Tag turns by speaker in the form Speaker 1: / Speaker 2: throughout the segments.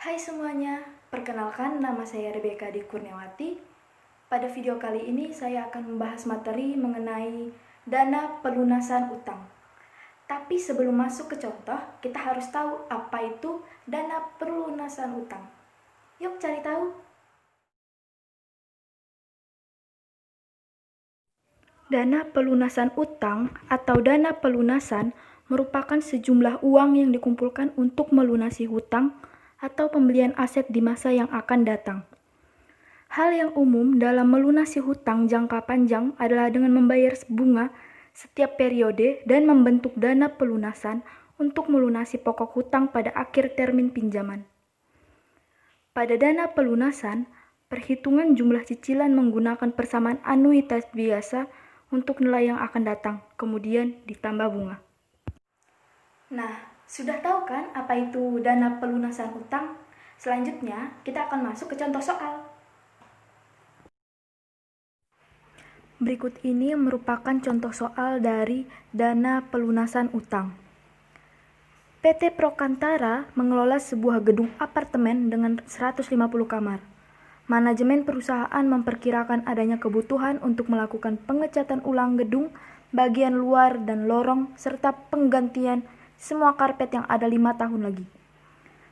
Speaker 1: Hai semuanya, perkenalkan nama saya Rebecca Di Kurniawati. Pada video kali ini saya akan membahas materi mengenai dana pelunasan utang. Tapi sebelum masuk ke contoh, kita harus tahu apa itu dana pelunasan utang. Yuk cari tahu. Dana pelunasan utang atau dana pelunasan merupakan sejumlah uang yang dikumpulkan untuk melunasi hutang atau pembelian aset di masa yang akan datang. Hal yang umum dalam melunasi hutang jangka panjang adalah dengan membayar bunga setiap periode dan membentuk dana pelunasan untuk melunasi pokok hutang pada akhir termin pinjaman. Pada dana pelunasan, perhitungan jumlah cicilan menggunakan persamaan anuitas biasa untuk nilai yang akan datang, kemudian ditambah bunga. Nah, sudah tahu kan apa itu dana pelunasan utang? Selanjutnya, kita akan masuk ke contoh soal. Berikut ini merupakan contoh soal dari dana pelunasan utang. PT Prokantara mengelola sebuah gedung apartemen dengan 150 kamar. Manajemen perusahaan memperkirakan adanya kebutuhan untuk melakukan pengecatan ulang gedung, bagian luar dan lorong, serta penggantian semua karpet yang ada 5 tahun lagi.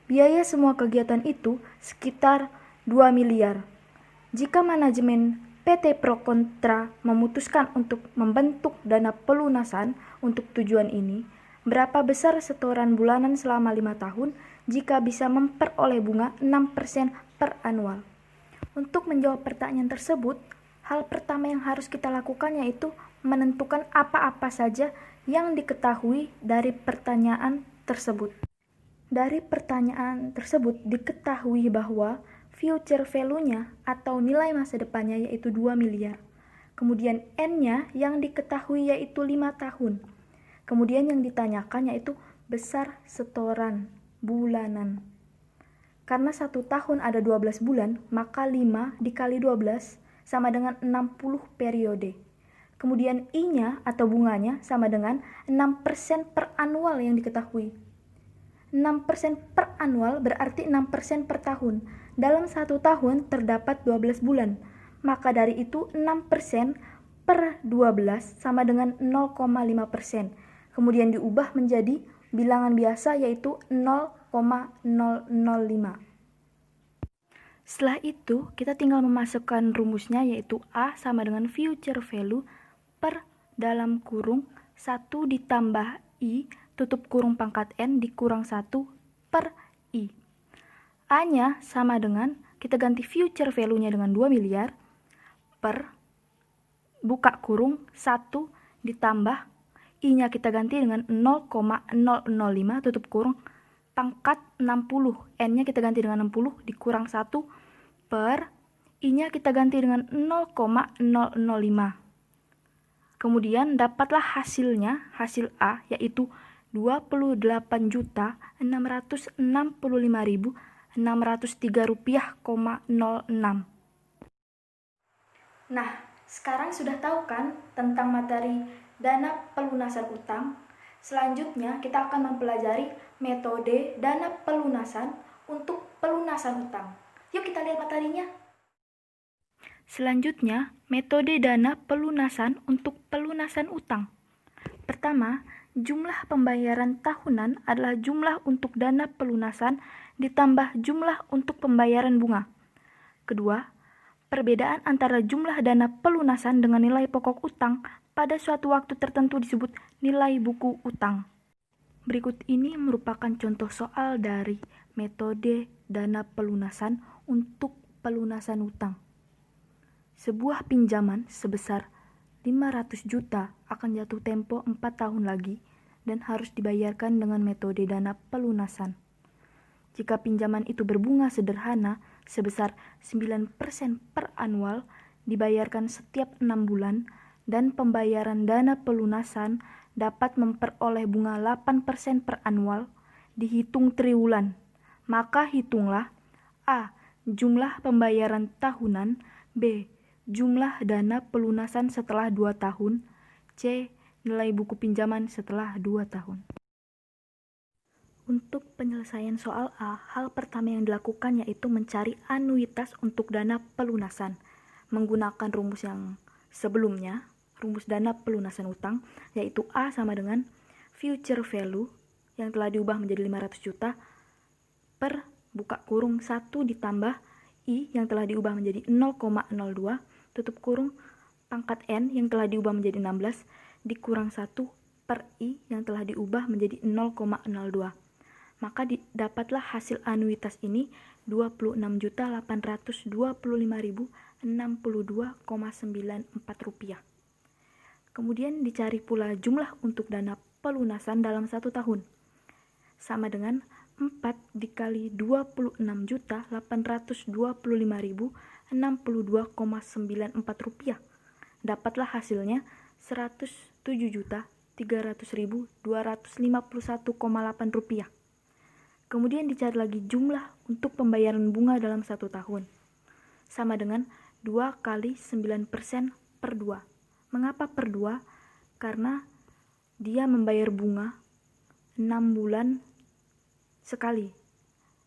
Speaker 1: Biaya semua kegiatan itu sekitar 2 miliar. Jika manajemen PT Prokontra memutuskan untuk membentuk dana pelunasan untuk tujuan ini, berapa besar setoran bulanan selama 5 tahun jika bisa memperoleh bunga 6% per anual? Untuk menjawab pertanyaan tersebut, hal pertama yang harus kita lakukan yaitu menentukan apa-apa saja yang diketahui dari pertanyaan tersebut. Dari pertanyaan tersebut diketahui bahwa future value-nya atau nilai masa depannya yaitu 2 miliar. Kemudian N-nya yang diketahui yaitu 5 tahun. Kemudian yang ditanyakan yaitu besar setoran bulanan. Karena 1 tahun ada 12 bulan, maka 5 dikali 12 sama dengan 60 periode. Kemudian I-nya atau bunganya sama dengan 6% per anual yang diketahui. 6% per anual berarti 6% per tahun. Dalam 1 tahun terdapat 12 bulan. Maka dari itu 6% per 12 sama dengan 0,5%. Kemudian diubah menjadi bilangan biasa yaitu 0,005. Setelah itu kita tinggal memasukkan rumusnya yaitu A sama dengan future value per dalam kurung 1 ditambah I tutup kurung pangkat N dikurang 1 per I. A-nya sama dengan, kita ganti future value-nya dengan 2 miliar per buka kurung 1 ditambah I-nya kita ganti dengan 0,005 tutup kurung pangkat 60. N-nya kita ganti dengan 60 dikurang 1 per I-nya kita ganti dengan 0,005. Kemudian dapatlah hasilnya, hasil A yaitu 28.665.603 rupiah,06. Nah, sekarang sudah tahu kan tentang materi dana pelunasan utang? Selanjutnya kita akan mempelajari metode dana pelunasan untuk pelunasan utang. Yuk kita lihat materinya. Selanjutnya, metode dana pelunasan untuk pelunasan utang. Pertama, jumlah pembayaran tahunan adalah jumlah untuk dana pelunasan ditambah jumlah untuk pembayaran bunga. Kedua, perbedaan antara jumlah dana pelunasan dengan nilai pokok utang pada suatu waktu tertentu disebut nilai buku utang. Berikut ini merupakan contoh soal dari metode dana pelunasan untuk pelunasan utang. Sebuah pinjaman sebesar 500 juta akan jatuh tempo 4 tahun lagi dan harus dibayarkan dengan metode dana pelunasan. Jika pinjaman itu berbunga sederhana sebesar 9% per anual dibayarkan setiap 6 bulan dan pembayaran dana pelunasan dapat memperoleh bunga 8% per anual dihitung triwulan, maka hitunglah A. Jumlah pembayaran tahunan, B. Jumlah dana pelunasan setelah 2 tahun, C. Nilai buku pinjaman setelah 2 tahun. Untuk penyelesaian soal A, hal pertama yang dilakukan yaitu mencari anuitas untuk dana pelunasan. Menggunakan rumus yang sebelumnya, rumus dana pelunasan utang, yaitu A sama dengan future value yang telah diubah menjadi 500 juta per buka kurung 1 ditambah I yang telah diubah menjadi 0,02 tutup kurung pangkat N yang telah diubah menjadi 16 dikurang 1 per I yang telah diubah menjadi 0,02. Maka dapatlah hasil anuitas ini 26.825.062,94 rupiah. Kemudian dicari pula jumlah untuk dana pelunasan dalam 1 tahun. Sama dengan 4 dikali 26.825.062,94 rupiah. Dapatlah hasilnya 107.300.251,8 rupiah. Kemudian dicari lagi jumlah untuk pembayaran bunga dalam 1 tahun. Sama dengan 2 kali 9% per 2. Mengapa per 2? Karena dia membayar bunga 6 bulan sekali.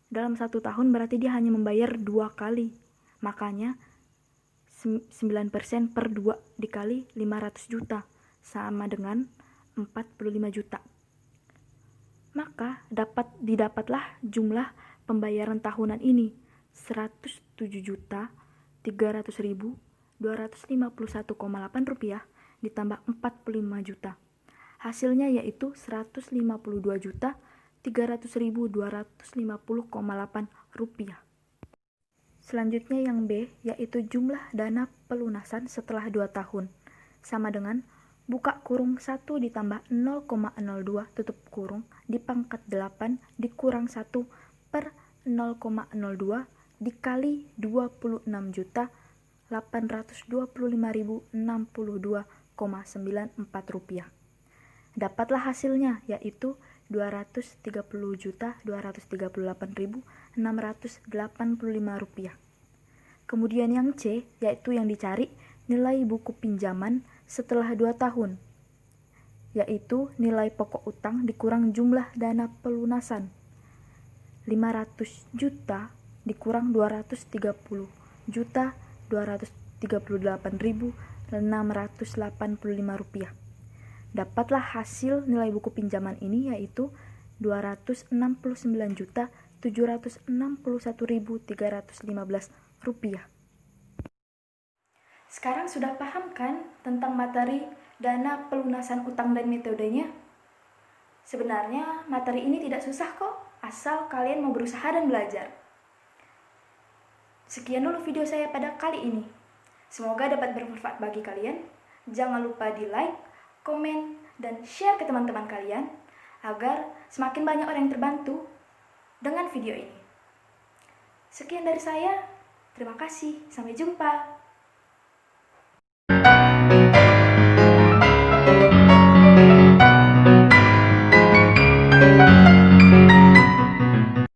Speaker 1: Dalam 1 tahun berarti dia hanya membayar 2 kali. Makanya 9% per 2 dikali 500 juta sama dengan 45 juta. Maka didapatlah jumlah pembayaran tahunan ini 107.300.251,8 rupiah ditambah 45 juta. Hasilnya yaitu 152.300.250,8 rupiah. Selanjutnya yang B yaitu jumlah dana pelunasan setelah 2 tahun. Sama dengan buka kurung 1 ditambah 0,02 tutup kurung dipangkat 8 dikurang 1 per 0,02 dikali 26.825.062,94 rupiah. Dapatlah hasilnya yaitu 230.238.685 rupiah. Kemudian yang C yaitu yang dicari nilai buku pinjaman setelah 2 tahun, yaitu nilai pokok utang dikurang jumlah dana pelunasan. 500 juta dikurang 230.238.685 rupiah. Dapatlah hasil nilai buku pinjaman ini yaitu 269.761.315 rupiah. Sekarang sudah paham kan tentang materi dana pelunasan utang dan metodenya? Sebenarnya materi ini tidak susah kok, asal kalian mau berusaha dan belajar. Sekian dulu video saya pada kali ini. Semoga dapat bermanfaat bagi kalian. Jangan lupa di like, komen, dan share ke teman-teman kalian agar semakin banyak orang yang terbantu dengan video ini. Sekian dari saya. Terima kasih. Sampai jumpa.